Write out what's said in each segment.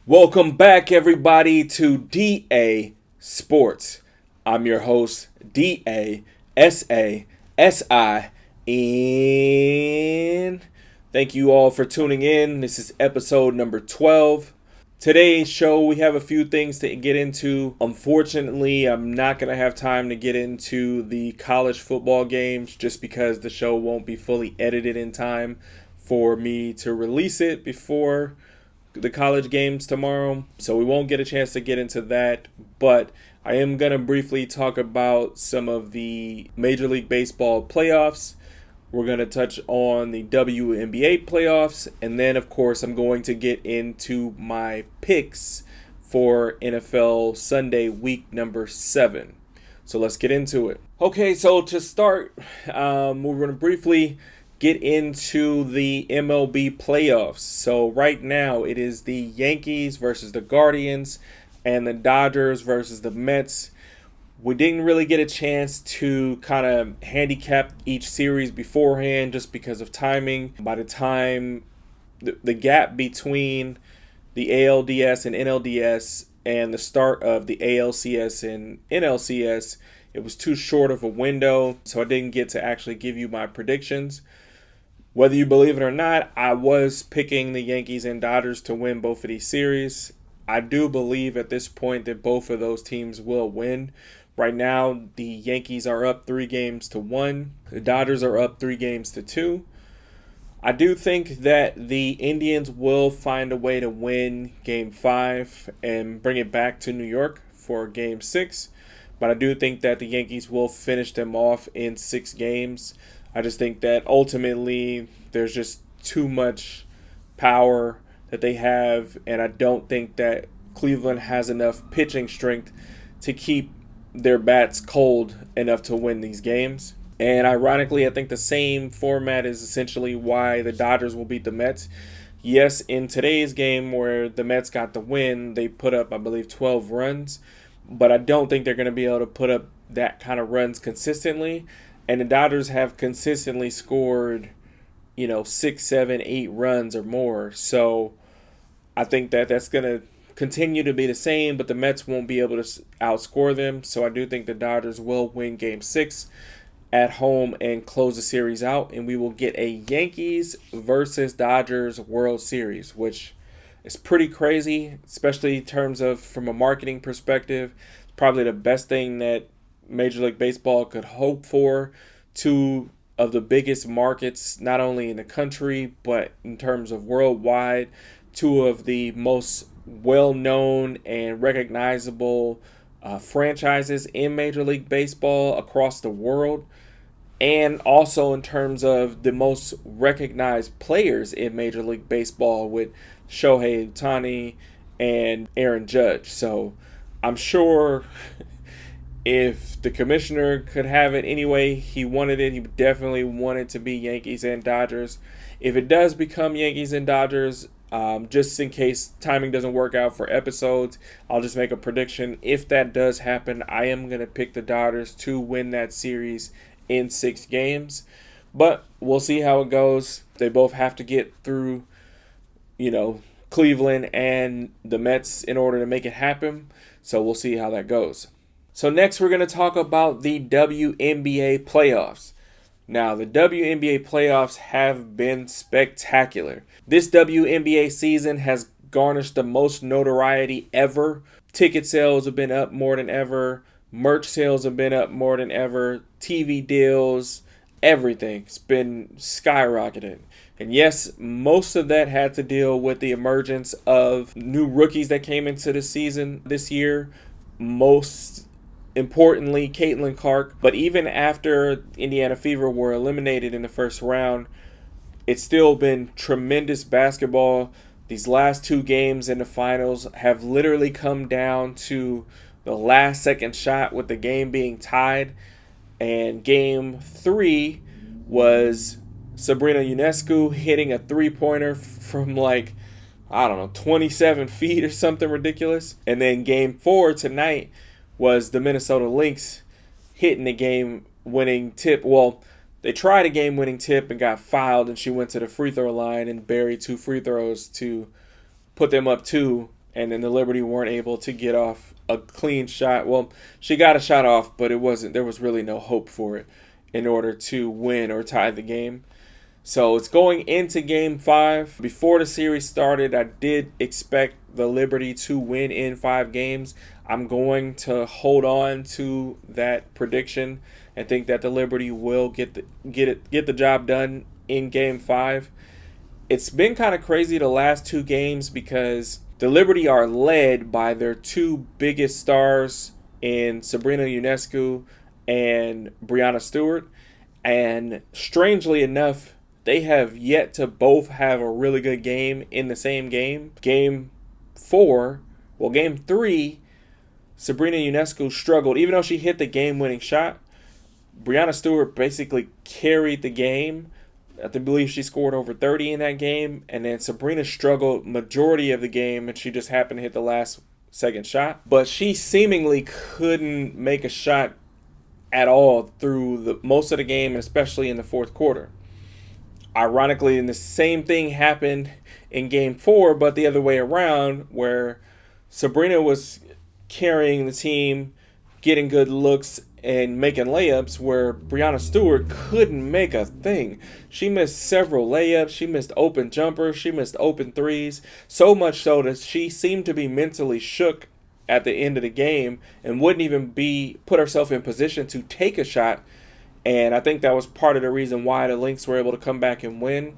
Welcome back, everybody, to DA Sports. I'm your host, DASASIN. Thank you all for tuning in. This is episode number 12. Today's show, we have a few things to get into. Unfortunately, I'm not going to have time to get into the college football games just because the show won't be fully edited in time for me to release it before the college games tomorrow, so we won't get a chance to get into that, but I am going to briefly talk about some of the Major League Baseball playoffs. We're going to touch on the WNBA playoffs, and then of course I'm going to get into my picks for NFL Sunday week number 7. So let's get into it. Okay, so to start, we're going to briefly get into the MLB playoffs. So right now it is the Yankees versus the Guardians and the Dodgers versus the Mets. We didn't really get a chance to kind of handicap each series beforehand just because of timing. By the time the gap between the ALDS and NLDS and the start of the ALCS and NLCS, it was too short of a window, so I didn't get to actually give you my predictions. Whether you believe it or not, I was picking the Yankees and Dodgers to win both of these series. I do believe at this point that both of those teams will win. Right now, the Yankees are up 3-1. The Dodgers are up 3-2. I do think that the Indians will find a way to win Game 5 and bring it back to New York for Game 6. But I do think that the Yankees will finish them off in 6 games. I just think that ultimately there's just too much power that they have, and I don't think that Cleveland has enough pitching strength to keep their bats cold enough to win these games. And ironically, I think the same format is essentially why the Dodgers will beat the Mets. Yes, in today's game where the Mets got the win, they put up, I believe, 12 runs, but I don't think they're going to be able to put up that kind of runs consistently. And the Dodgers have consistently scored, 6, 7, 8 runs or more. So I think that that's going to continue to be the same, but the Mets won't be able to outscore them. So I do think the Dodgers will win Game 6 at home and close the series out. And we will get a Yankees versus Dodgers World Series, which is pretty crazy, especially in terms of from a marketing perspective. Probably the best thing that Major League Baseball could hope for. Two of the biggest markets, not only in the country, but in terms of worldwide. Two of the most well-known and recognizable franchises in Major League Baseball across the world. And also in terms of the most recognized players in Major League Baseball with Shohei Ohtani and Aaron Judge. So I'm sure if the commissioner could have it any way he wanted it, he definitely wanted to be Yankees and Dodgers. If it does become Yankees and Dodgers, just in case timing doesn't work out for episodes, I'll just make a prediction. If that does happen, I am going to pick the Dodgers to win that series in 6 games. But we'll see how it goes. They both have to get through, Cleveland and the Mets in order to make it happen. So we'll see how that goes. So next we're going to talk about the WNBA playoffs. Now, the WNBA playoffs have been spectacular. This WNBA season has garnished the most notoriety ever. Ticket sales have been up more than ever. Merch sales have been up more than ever. TV deals, everything's been skyrocketed. And yes, most of that had to deal with the emergence of new rookies that came into the season this year. Most importantly, Caitlin Clark. But even after Indiana Fever were eliminated in the first round, it's still been tremendous basketball. These last 2 games in the finals have literally come down to the last second shot with the game being tied. And Game 3 was Sabrina Ionescu hitting a 3-pointer from 27 feet or something ridiculous. And then Game 4 tonight was the Minnesota Lynx hitting the game-winning tip. Well, they tried a game-winning tip and got fouled, and she went to the free throw line and buried 2 free throws to put them up 2 and then the Liberty weren't able to get off a clean shot. Well, she got a shot off, but there was really no hope for it in order to win or tie the game. So it's going into game 5. Before the series started, I did expect the Liberty to win in 5 games. I'm going to hold on to that prediction and think that the Liberty will get the job done in game 5. It's been kind of crazy the last 2 games because the Liberty are led by their 2 biggest stars in Sabrina Ionescu and Breanna Stewart. And strangely enough, they have yet to both have a really good game in the same game. Game 3, Sabrina Ionescu struggled. Even though she hit the game-winning shot, Breanna Stewart basically carried the game. I believe she scored over 30 in that game. And then Sabrina struggled majority of the game, and she just happened to hit the last second shot. But she seemingly couldn't make a shot at all through most of the game, and especially in the fourth quarter. Ironically, the same thing happened in game 4, but the other way around, where Sabrina was carrying the team, getting good looks, and making layups, where Breanna Stewart couldn't make a thing. She missed several layups. She missed open jumpers. She missed open threes. So much so that she seemed to be mentally shook at the end of the game and wouldn't even put herself in position to take a shot. And I think that was part of the reason why the Lynx were able to come back and win.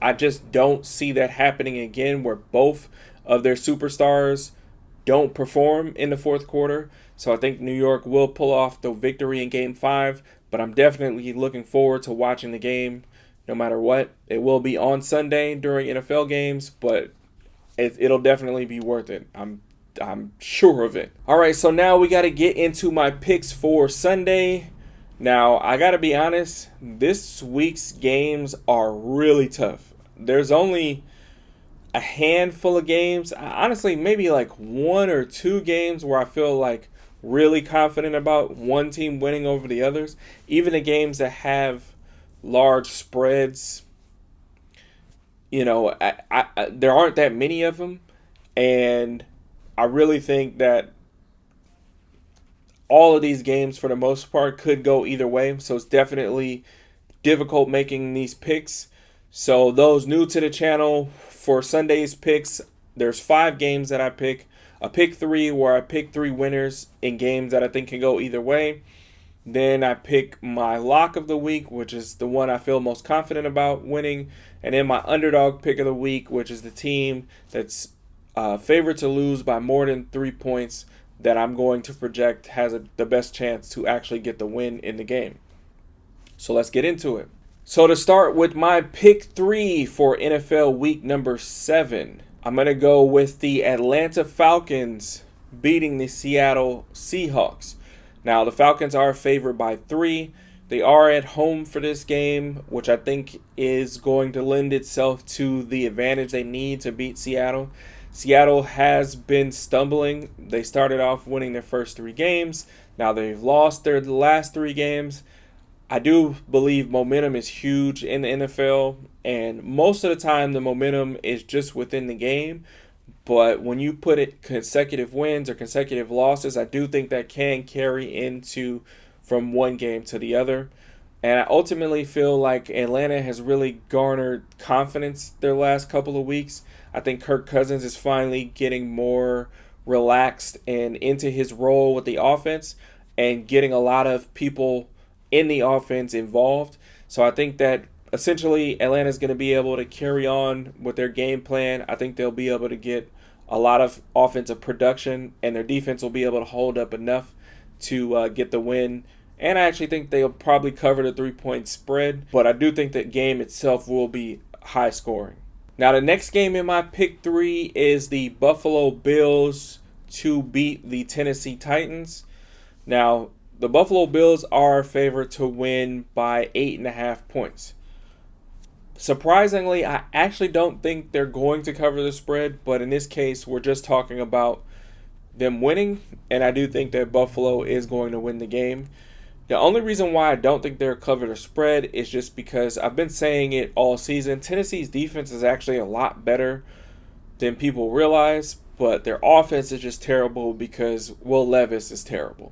I just don't see that happening again, where both of their superstars don't perform in the fourth quarter. So I think New York will pull off the victory in game 5, but I'm definitely looking forward to watching the game no matter what. It will be on Sunday during NFL games, but it'll definitely be worth it. I'm sure of it. All right, so now we got to get into my picks for Sunday. Now, I got to be honest, this week's games are really tough. There's only a handful of games, honestly, maybe like 1 or 2 games where I feel like really confident about one team winning over the others. Even the games that have large spreads, there aren't that many of them. And I really think that all of these games, for the most part, could go either way. So it's definitely difficult making these picks. So those new to the channel, for Sunday's picks, there's 5 games that I pick. A pick 3 where I pick 3 winners in games that I think can go either way. Then I pick my lock of the week, which is the one I feel most confident about winning. And then my underdog pick of the week, which is the team that's favored to lose by more than 3 points, that I'm going to project has the best chance to actually get the win in the game. So let's get into it. So to start with my pick 3 for NFL week number 7, I'm going to go with the Atlanta Falcons beating the Seattle Seahawks. Now, the Falcons are favored by 3. They are at home for this game, which I think is going to lend itself to the advantage they need to beat Seattle. Seattle has been stumbling. They started off winning their first 3 games. Now they've lost their last 3 games. I do believe momentum is huge in the NFL, and most of the time the momentum is just within the game. But when you put it consecutive wins or consecutive losses, I do think that can carry into from one game to the other. And I ultimately feel like Atlanta has really garnered confidence their last couple of weeks. I think Kirk Cousins is finally getting more relaxed and into his role with the offense and getting a lot of people in the offense involved. So I think that essentially Atlanta is going to be able to carry on with their game plan. I think they'll be able to get a lot of offensive production, and their defense will be able to hold up enough to get the win. And I actually think they'll probably cover the 3-point spread, but I do think that game itself will be high scoring. Now, the next game in my pick 3 is the Buffalo Bills to beat the Tennessee Titans. Now, the Buffalo Bills are favored to win by 8.5 points. Surprisingly, I actually don't think they're going to cover the spread, but in this case, we're just talking about them winning, and I do think that Buffalo is going to win the game. The only reason why I don't think they're covered the spread is just because I've been saying it all season. Tennessee's defense is actually a lot better than people realize. but their offense is just terrible because Will Levis is terrible.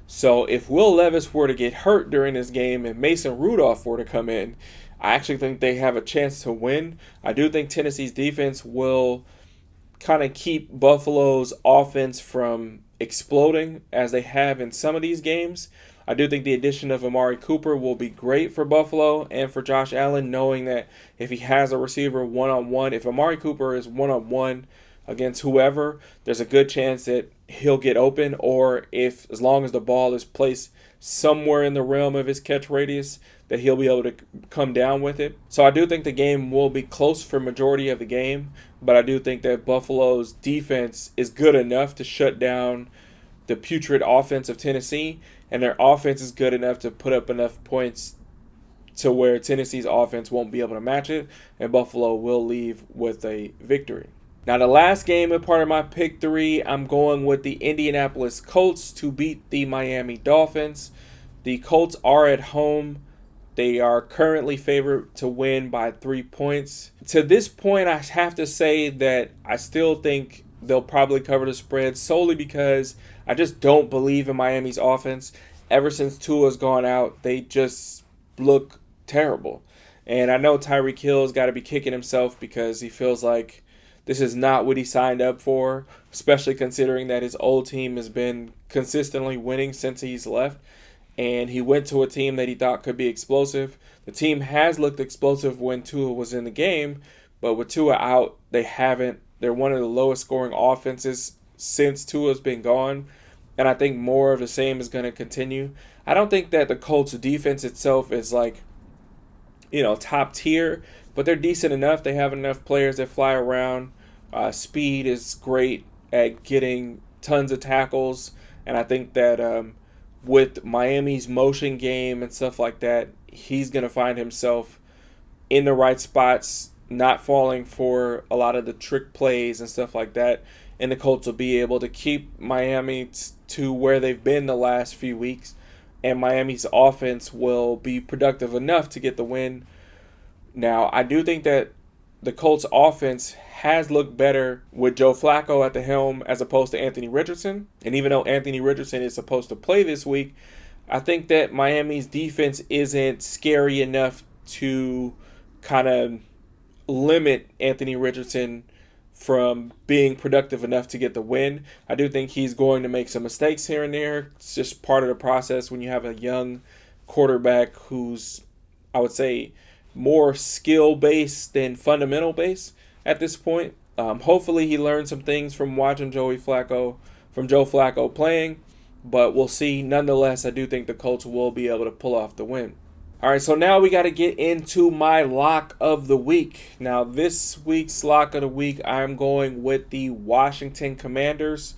So if Will Levis were to get hurt during this game and Mason Rudolph were to come in, I actually think they have a chance to win. I do think Tennessee's defense will kind of keep Buffalo's offense from exploding as they have in some of these games. I do think the addition of Amari Cooper will be great for Buffalo and for Josh Allen, knowing that if he has a receiver one-on-one, if Amari Cooper is one-on-one against whoever, there's a good chance that he'll get open, or if as long as the ball is placed somewhere in the realm of his catch radius, that he'll be able to come down with it. So I do think the game will be close for majority of the game, but I do think that Buffalo's defense is good enough to shut down the putrid offense of Tennessee, and their offense is good enough to put up enough points to where Tennessee's offense won't be able to match it, and Buffalo will leave with a victory. Now, the last game in part of my pick three, I'm going with the Indianapolis Colts to beat the Miami Dolphins. The Colts are at home. They are currently favored to win by 3 points. To this point, I have to say that I still think they'll probably cover the spread solely because I just don't believe in Miami's offense. Ever since Tua's gone out, they just look terrible. And I know Tyreek Hill's got to be kicking himself because he feels like this is not what he signed up for, especially considering that his old team has been consistently winning since he's left. And he went to a team that he thought could be explosive. The team has looked explosive when Tua was in the game, but with Tua out, they haven't. They're one of the lowest scoring offenses since Tua's been gone, and I think more of the same is going to continue. I don't think that the Colts defense itself is like, top tier, but they're decent enough. They have enough players that fly around. Speed is great at getting tons of tackles, and I think that with Miami's motion game and stuff like that, he's going to find himself in the right spots, not falling for a lot of the trick plays and stuff like that. And the Colts will be able to keep Miami to where they've been the last few weeks. And Miami's offense will be productive enough to get the win. Now, I do think that the Colts offense has looked better with Joe Flacco at the helm as opposed to Anthony Richardson. And even though Anthony Richardson is supposed to play this week, I think that Miami's defense isn't scary enough to kind of limit Anthony Richardson from being productive enough to get the win. I do think he's going to make some mistakes here and there. It's just part of the process when you have a young quarterback who's, I would say, more skill-based than fundamental-based at this point. Hopefully he learned some things from watching Joe Flacco playing, but we'll see. Nonetheless, I do think the Colts will be able to pull off the win. All right, so now we got to get into my lock of the week. Now, this week's lock of the week, I'm going with the Washington Commanders.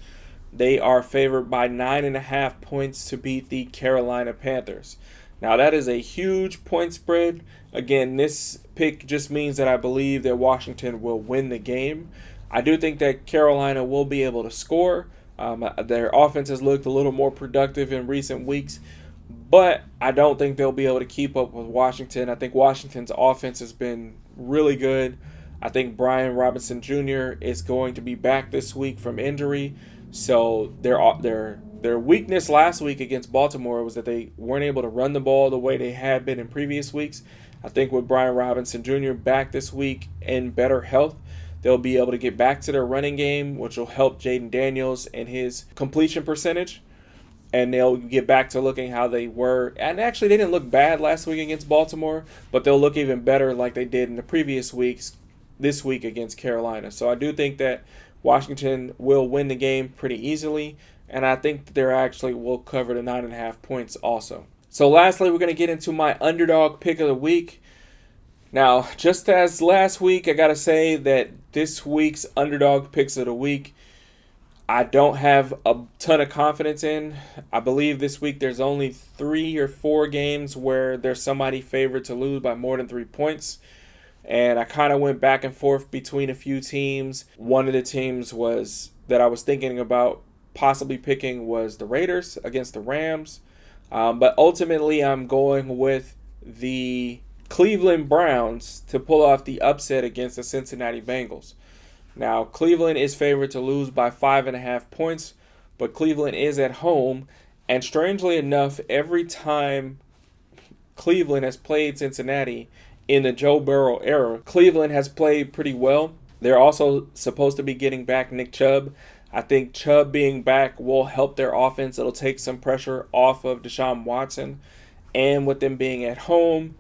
They are favored by 9.5 points to beat the Carolina Panthers. Now, that is a huge point spread. Again, this pick just means that I believe that Washington will win the game. I do think that Carolina will be able to score. Their offense has looked a little more productive in recent weeks, but I don't think they'll be able to keep up with Washington. I think Washington's offense has been really good. I think Brian Robinson Jr. is going to be back this week from injury. So their weakness last week against Baltimore was that they weren't able to run the ball the way they had been in previous weeks. I think with Brian Robinson Jr. back this week in better health, they'll be able to get back to their running game, which will help Jaden Daniels and his completion percentage. And they'll get back to looking how they were. And actually, they didn't look bad last week against Baltimore, but they'll look even better like they did in the previous weeks this week against Carolina. So I do think that Washington will win the game pretty easily, and I think that they're actually will cover the 9.5 points also. So lastly, we're going to get into my underdog pick of the week. Now, just as last week, I got to say that this week's underdog picks of the week, I don't have a ton of confidence in. I believe this week there's only 3 or 4 games where there's somebody favored to lose by more than 3 points. And I kind of went back and forth between a few teams. One of the teams that I was thinking about possibly picking was the Raiders against the Rams. But ultimately, I'm going with the Cleveland Browns to pull off the upset against the Cincinnati Bengals. Now, Cleveland is favored to lose by 5.5 points, but Cleveland is at home. And strangely enough, every time Cleveland has played Cincinnati in the Joe Burrow era, Cleveland has played pretty well. They're also supposed to be getting back Nick Chubb. I think Chubb being back will help their offense. It'll take some pressure off of Deshaun Watson. And with them being at home,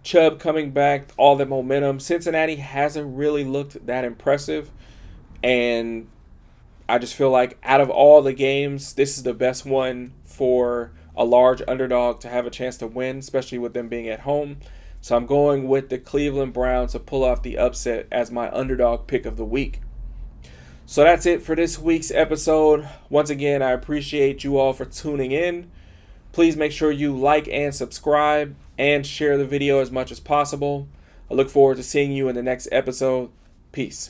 Chubb coming back, all the momentum. Cincinnati hasn't really looked that impressive. And I just feel like out of all the games, this is the best one for a large underdog to have a chance to win, especially with them being at home. So I'm going with the Cleveland Browns to pull off the upset as my underdog pick of the week. So that's it for this week's episode. Once again, I appreciate you all for tuning in. Please make sure you like and subscribe and share the video as much as possible. I look forward to seeing you in the next episode. Peace.